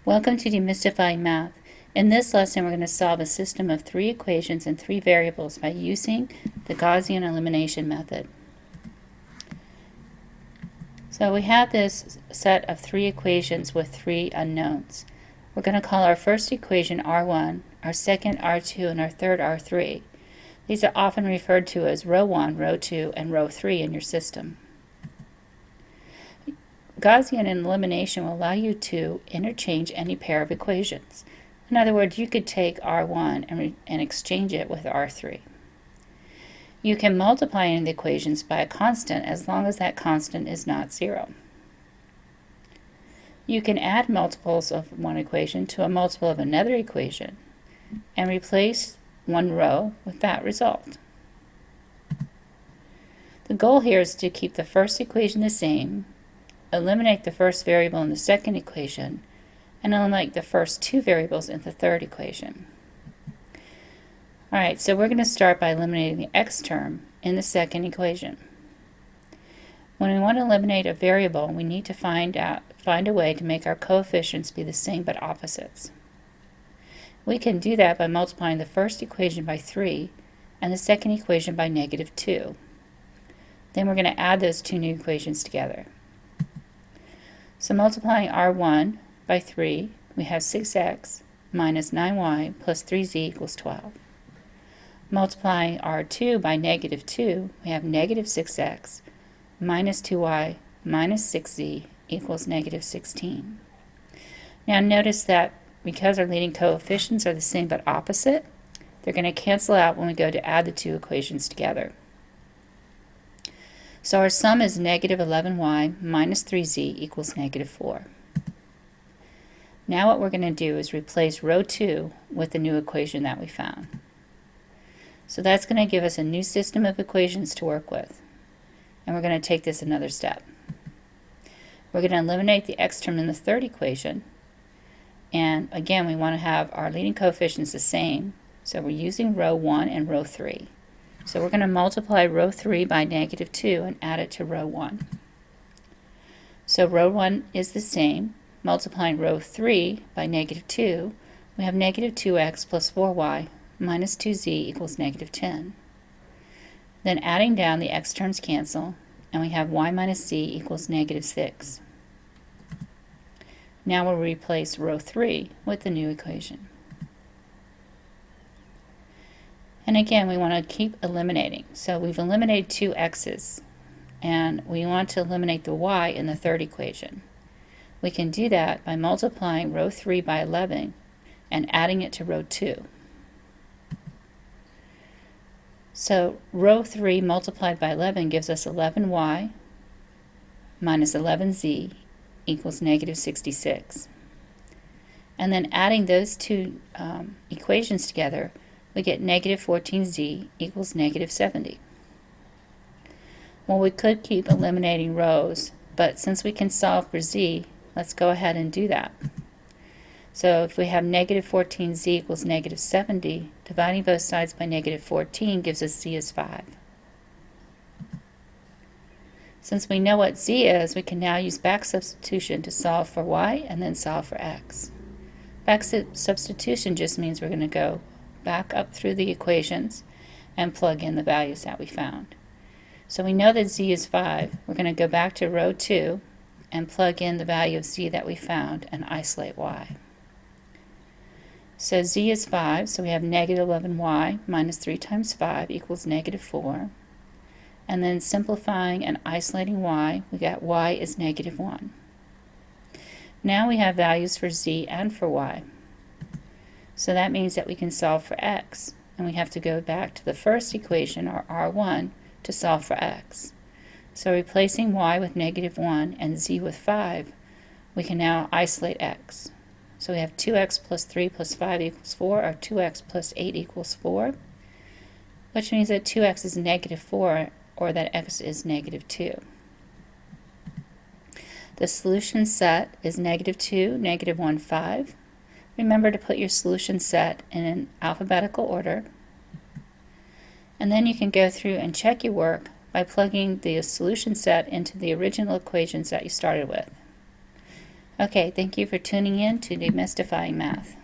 Welcome to Demystifying Math. In this lesson, we're going to solve a system of 3 equations and 3 variables by using the Gaussian elimination method. So we have this set of 3 equations with 3 unknowns. We're going to call our first equation R1, our second R2, and our third R3. These are often referred to as row 1, row 2, and row 3 in your system. Gaussian elimination will allow you to interchange any pair of equations. In other words, you could take R1 and exchange it with R3. You can multiply any of the equations by a constant as long as that constant is not 0. You can add multiples of one equation to a multiple of another equation and replace one row with that result. The goal here is to keep the first equation the same, eliminate the first variable in the second equation, and eliminate the first 2 variables in the third equation. Alright, so we're going to start by eliminating the x term in the second equation. When we want to eliminate a variable, we need to find a way to make our coefficients be the same but opposites. We can do that by multiplying the first equation by 3 and the second equation by -2. Then we're going to add those 2 new equations together. So multiplying R1 by 3, we have 6x minus 9y plus 3z equals 12. Multiplying R2 by -2, we have negative 6x minus 2y minus 6z equals negative 16. Now notice that because our leading coefficients are the same but opposite, they're going to cancel out when we go to add the 2 equations together. So our sum is negative 11y minus 3z equals -4. Now what we're going to do is replace row 2 with the new equation that we found. So that's going to give us a new system of equations to work with. And we're going to take this another step. We're going to eliminate the x term in the third equation. And again, we want to have our leading coefficients the same. So we're using row 1 and row 3. So we're going to multiply row 3 by -2 and add it to row 1. So row 1 is the same. Multiplying row 3 by -2, we have -2x plus 4y minus 2z equals -10. Then adding down, the x terms cancel, and we have y minus z equals -6. Now we'll replace row 3 with the new equation. And again, we want to keep eliminating. So we've eliminated 2 x's, and we want to eliminate the y in the third equation. We can do that by multiplying row 3 by 11 and adding it to row 2. So row 3 multiplied by 11 gives us 11y minus 11z equals -66. And then adding those 2 equations together, we get -14z equals -70. Well, we could keep eliminating rows, but since we can solve for z, let's go ahead and do that. So if we have -14z equals -70, dividing both sides by -14 gives us z is 5. Since we know what z is, we can now use back substitution to solve for y and then solve for x. Back substitution just means we're going to go back up through the equations and plug in the values that we found. So we know that z is 5. We're going to go back to row 2 and plug in the value of z that we found and isolate y. So z is 5, so we have -11y minus 3 times 5 equals -4. And then simplifying and isolating y, we got y is -1. Now we have values for z and for y. So that means that we can solve for x, and we have to go back to the first equation, or R1, to solve for x. So replacing y with -1 and z with 5, we can now isolate x. So we have 2x plus 3 plus 5 equals 4, or 2x plus 8 equals 4, which means that 2x is -4, or that x is -2. The solution set is -2, -1, 5. Remember to put your solution set in an alphabetical order. And then you can go through and check your work by plugging the solution set into the original equations that you started with. Okay, thank you for tuning in to Demystifying Math.